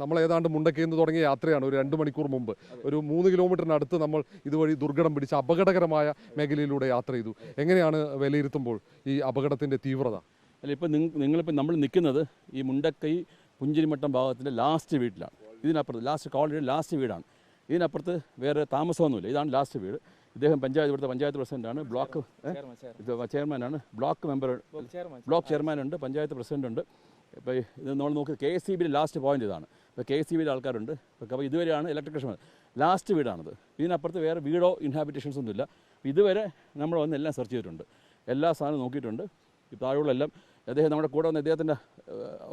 നമ്മൾ ഏതാണ്ട് മുണ്ടക്കയിൽ നിന്ന് തുടങ്ങിയ യാത്രയാണ്. ഒരു 2 മണിക്കൂർ മുമ്പ് ഒരു 3 കിലോമീറ്ററിനടുത്ത് നമ്മൾ ഇതുവഴി ദുർഘടം പിടിച്ച അപകടകരമായ മേഖലയിലൂടെ യാത്ര ചെയ്തു. എങ്ങനെയാണ് വിലയിരുത്തുമ്പോൾ ഈ അപകടത്തിൻ്റെ തീവ്രത? അല്ല, ഇപ്പോൾ നിങ്ങളിപ്പോൾ നമ്മൾ നിൽക്കുന്നത് ഈ മുണ്ടക്കൈ പുഞ്ചിരിമട്ടം ഭാഗത്തിൻ്റെ ലാസ്റ്റ് വീട്ടിലാണ്. ഇതിനപ്പുറത്ത് ലാസ്റ്റ് കോളനിയുടെ ലാസ്റ്റ് വീടാണ്. ഇതിനപ്പുറത്ത് വേറെ താമസമൊന്നുമില്ല. ഇതാണ് ലാസ്റ്റ് വീട്. ഇദ്ദേഹം ഇവിടുത്തെ പഞ്ചായത്ത് പ്രസിഡന്റാണ്, ബ്ലോക്ക് ചെയർമാനാണ്, ബ്ലോക്ക് മെമ്പർ, ബ്ലോക്ക് ചെയർമാനുണ്ട്, പഞ്ചായത്ത് പ്രസിഡന്റുണ്ട്. ഇപ്പോൾ ഇത് നമ്മൾ നോക്കി KSEBിയുടെ ലാസ്റ്റ് പോയിന്റ് ഇതാണ്. ഇപ്പോൾ KSEBിയുടെ ആൾക്കാരുണ്ട്. അപ്പോൾ ഇതുവരെയാണ് ഇലക്ട്രിക് ലാസ്റ്റ് വീടാണിത്. ഇതിനപ്പുറത്ത് വേറെ വീടോ ഇൻഹാബിറ്റേഷൻസ് ഒന്നുമില്ല. ഇതുവരെ നമ്മൾ വന്ന് എല്ലാം സെർച്ച് ചെയ്തിട്ടുണ്ട്, എല്ലാ സാധനവും നോക്കിയിട്ടുണ്ട്. താഴെയുള്ള എല്ലാം നമ്മുടെ കൂടെ വന്ന അദ്ദേഹത്തിൻ്റെ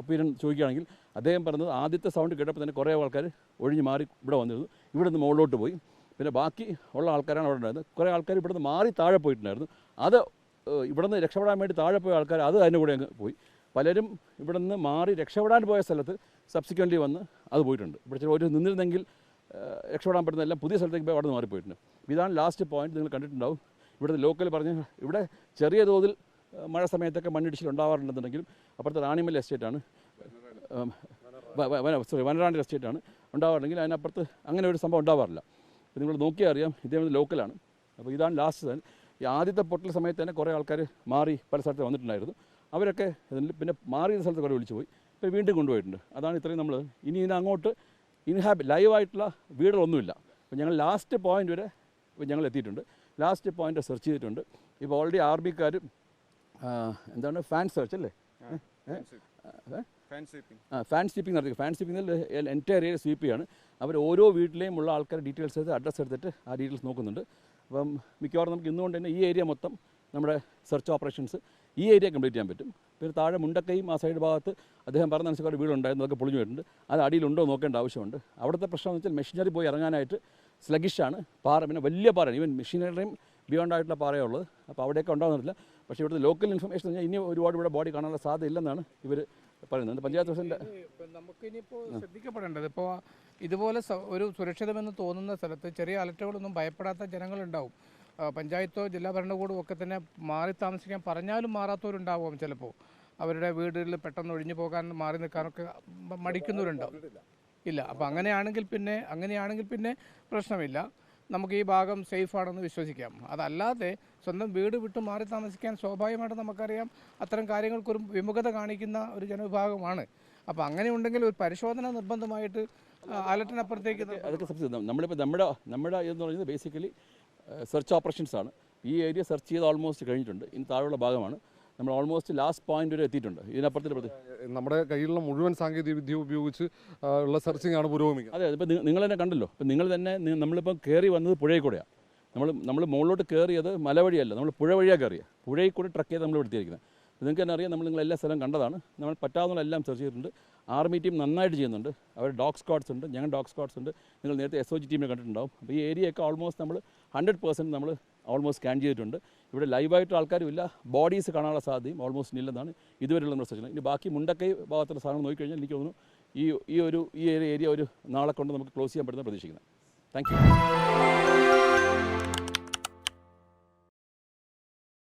ഒപ്പീനിയൻ ചോദിക്കുകയാണെങ്കിൽ അദ്ദേഹം പറഞ്ഞത് ആദ്യത്തെ സൗണ്ട് കേട്ടപ്പോൾ തന്നെ കുറേ ആൾക്കാർ ഒഴിഞ്ഞ് മാറി ഇവിടെ വന്നിരുന്നു. ഇവിടെ നിന്ന് മുകളിലോട്ട് പോയി. പിന്നെ ബാക്കി ഉള്ള ആൾക്കാരാണ് അവിടെ ഉണ്ടായിരുന്നത്. കുറേ ആൾക്കാർ ഇവിടെ നിന്ന് മാറി താഴെ പോയിട്ടുണ്ടായിരുന്നു. അത് ഇവിടെ നിന്ന് രക്ഷപ്പെടാൻ വേണ്ടി താഴെ പോയ ആൾക്കാർ അത് അതിൻ്റെ കൂടെ അങ്ങ് പോയി. പലരും ഇവിടെ നിന്ന് മാറി രക്ഷപ്പെടാൻ പോയ സ്ഥലത്ത് സബ്സിക്വൻ്റ്ലി വന്ന് അത് പോയിട്ടുണ്ട്. ഇവിടെ ഒരു നിന്നിരുന്നെങ്കിൽ രക്ഷപ്പെടാൻ പറ്റുന്ന എല്ലാം പുതിയ സ്ഥലത്തേക്ക് പോയി അവിടെ നിന്ന് മാറിപ്പോയിട്ടുണ്ട്. ഇതാണ് ലാസ്റ്റ് പോയിന്റ്. നിങ്ങൾ കണ്ടിട്ടുണ്ടാവും. ഇവിടുത്തെ ലോക്കൽ പറഞ്ഞ് ഇവിടെ ചെറിയ തോതിൽ മഴ സമയത്തൊക്കെ മണ്ണിടിച്ചിൽ ഉണ്ടാവാറുണ്ടെന്നുണ്ടെങ്കിലും അപ്പുറത്തെ റാണിമൽ എസ്റ്റേറ്റാണ്, വനറാണ്ടി എസ്റ്റേറ്റാണ് ഉണ്ടാവാറുണ്ടെങ്കിൽ അതിനപ്പുറത്ത് അങ്ങനെ ഒരു സംഭവം ഉണ്ടാവാറില്ല. അപ്പോൾ നിങ്ങൾ നോക്കിയാൽ അറിയാം, ഇദ്ദേഹം ലോക്കലാണ്. അപ്പോൾ ഇതാണ് ലാസ്റ്റ് സ്ഥലം. ഈ ആദ്യത്തെ പൊട്ടൽ സമയത്ത് തന്നെ കുറേ ആൾക്കാർ മാറി പല സ്ഥലത്ത് വന്നിട്ടുണ്ടായിരുന്നു. അവരൊക്കെ പിന്നെ മാറിയ സ്ഥലത്ത് കുറേ വിളിച്ചു പോയി. ഇപ്പോൾ വീണ്ടും കൊണ്ടുപോയിട്ടുണ്ട്. അതാണ് ഇത്രയും നമ്മൾ ഇനി ഇതിനങ്ങോട്ട് ലൈവായിട്ടുള്ള വീടുകളൊന്നുമില്ല. അപ്പോൾ ഞങ്ങൾ ലാസ്റ്റ് പോയിന്റ് വരെ ഞങ്ങൾ എത്തിയിട്ടുണ്ട്. ലാസ്റ്റ് പോയിന്റ് സെർച്ച് ചെയ്തിട്ടുണ്ട്. ഇപ്പോൾ ഓൾറെഡി ആർമിക്കാർ എന്താണ് ഫാൻ സെർച്ച് അല്ലേ, ഫാൻ സ്വീപ്പിംഗ് നടത്തി. ഫാൻ സ്വീപ്പിംഗിൽ എൻറ്റയർ ഏരിയ സ്വീപ്പ് ചെയ്യാണ്. അവർ ഓരോ വീട്ടിലെയും ഉള്ള ആൾക്കാരുടെ ഡീറ്റെയിൽസ് എടുത്ത് അഡ്രസ്സ് എടുത്തിട്ട് ആ ഡീറ്റെയിൽസ് നോക്കുന്നുണ്ട്. അപ്പം മിക്കവാറും നമുക്ക് ഇന്നുകൊണ്ട് തന്നെ ഈ ഏരിയ മൊത്തം നമ്മുടെ സെർച്ച് ഓപ്പറേഷൻസ് ഈ ഏരിയ കംപ്ലീറ്റ് ചെയ്യാൻ പറ്റും. പിന്നെ താഴെ മുണ്ടക്കൈയും ആ സൈഡ് ഭാഗത്ത് അദ്ദേഹം പറഞ്ഞ അനുസരിച്ച് ഒരു വീടുണ്ടായിരുന്നു, അതൊക്കെ പൊളിഞ്ഞു വരുന്നുണ്ട്. അത് അടിയിലുണ്ടോ നോക്കേണ്ട ആവശ്യമുണ്ട്. അവിടുത്തെ പ്രശ്നം എന്ന് വെച്ചാൽ മെഷീനറി പോയി ഇറങ്ങാനായിട്ട് സ്ലഗിഷാണ് പാറ, പിന്നെ വലിയ പാറയാണ്. ഈവൻ മെഷീനറിയും ബിയോണ്ട് ആയിട്ടുള്ള പാറയുള്ളത്. അപ്പോൾ അവിടെയൊക്കെ ഉണ്ടാകുന്നില്ല. പക്ഷേ ഇവിടുത്തെ ലോക്കൽ ഇൻഫർമേഷൻ പറഞ്ഞാൽ ഇനി ഒരുപാട് ഇവിടെ ബോഡി കാണാനുള്ള സാധ്യത ഇല്ലെന്നാണ് ഇവർ പറയുന്നത്. പഞ്ചായത്ത് പ്രസിഡന്റ് നമുക്കിനിയിപ്പോൾ ശ്രദ്ധിക്കപ്പെടേണ്ടത്, ഇപ്പോൾ ഇതുപോലെ ഒരു സുരക്ഷിതമെന്ന് തോന്നുന്ന സ്ഥലത്ത് ചെറിയ അലർട്ടുകളൊന്നും ഭയപ്പെടാത്ത ജനങ്ങളുണ്ടാവും. പഞ്ചായത്തോ ജില്ലാ ഭരണകൂടമോ ഒക്കെ തന്നെ മാറി താമസിക്കാൻ പറഞ്ഞാലും മാറാത്തവരുണ്ടാവും. ചിലപ്പോൾ അവരുടെ വീടുകളിൽ പെട്ടെന്ന് ഒഴിഞ്ഞു പോകാൻ മാറി നിൽക്കാനൊക്കെ മടിക്കുന്നവരുണ്ടാവും. ഇല്ല, അപ്പോൾ അങ്ങനെയാണെങ്കിൽ പിന്നെ പ്രശ്നമില്ല. നമുക്ക് ഈ ഭാഗം സേഫ് ആണെന്ന് വിശ്വസിക്കാം. അതല്ലാതെ സ്വന്തം വീട് വിട്ട് മാറി താമസിക്കാൻ സ്വാഭാവികമായിട്ട് നമുക്കറിയാം അത്തരം കാര്യങ്ങൾക്കൊരു വിമുഖത കാണിക്കുന്ന ഒരു ജനവിഭാഗമാണ്. അപ്പോൾ അങ്ങനെ ഉണ്ടെങ്കിൽ ഒരു പരിശോധന നിർബന്ധമായിട്ട് അലർട്ടിനപ്പുറത്തേക്ക് അതൊക്കെ നമ്മളിപ്പോൾ നമ്മുടെ എന്ന് പറയുന്നത് ബേസിക്കലി സെർച്ച് ഓപ്പറേഷൻസ് ആണ്. ഈ ഏരിയ സെർച്ച് ചെയ്ത് ഓൾമോസ്റ്റ് കഴിഞ്ഞിട്ടുണ്ട്. ഇനി താഴെയുള്ള ഭാഗമാണ് നമ്മൾ ഓൾമോസ്റ്റ് ലാസ്റ്റ് പോയിന്റ് വരെ എത്തിയിട്ടുണ്ട്. ഇതിനപ്പുറത്ത് നമ്മുടെ കയ്യിലുള്ള മുഴുവൻ സാങ്കേതിക വിദ്യ ഉപയോഗിച്ച് ഉള്ള സെർച്ചിങ് ആണ് പുരോഗമിക്കുന്നത്. അതെ, ഇപ്പോൾ നിങ്ങൾ തന്നെ കണ്ടല്ലോ. ഇപ്പം നിങ്ങൾ തന്നെ നമ്മളിപ്പം കയറി വന്നത് പുഴയിൽ കൂടെയാണ്. നമ്മൾ മുകളിലോട്ട് കയറിയത് മല വഴിയല്ല, നമ്മൾ പുഴ വഴിയാണ് കയറിയത്. പുഴയിൽ കൂടെ ട്രക്ക് ചെയ്ത് നമ്മൾ എടുത്തിരിക്കുന്നത്. നിങ്ങൾക്ക് തന്നെ അറിയാം, നിങ്ങൾ എല്ലാ സ്ഥലം കണ്ടതാണ്. നമ്മൾ പറ്റാവുന്ന എല്ലാം സെർച്ച് ചെയ്തിട്ടുണ്ട്. ആർമി ടീം നന്നായിട്ട് ചെയ്യുന്നുണ്ട്. അവർ ഡോഗ് സ്ക്വാഡ്സ് ഉണ്ട്, ഞങ്ങൾ ഡോഗ് സ്ക്വാഡ്സ് ഉണ്ട്. നിങ്ങൾ നേരത്തെ SOG ടീമിനെ കണ്ടിട്ടുണ്ടാവും. അപ്പോൾ ഈ ഏരിയയൊക്കെ ഓൾമോസ്റ്റ് നമ്മൾ 100% നമ്മൾ ഓൾമോസ്റ്റ് സ്കാൻ ചെയ്തിട്ടുണ്ട്. ഇവിടെ ലൈവായിട്ട് ആൾക്കാരുമില്ല, ബോഡീസ് കാണാനുള്ള സാധ്യതയും ഓൾമോസ്റ്റ് ഇല്ലെന്നാണ് ഇതുവരെയുള്ള നമ്മുടെ സെർച്ച്. ഇനി ബാക്കി മുണ്ടക്കൈ ഭാഗത്തുള്ള സാധനം നോക്കിക്കഴിഞ്ഞാൽ എനിക്ക് തോന്നുന്നു ഈ ഏരിയ ഒരു നാളെ കൊണ്ട് നമുക്ക് ക്ലോസ് ചെയ്യാൻ പറ്റുന്ന പ്രതീക്ഷിക്കുന്നത്. Thank you.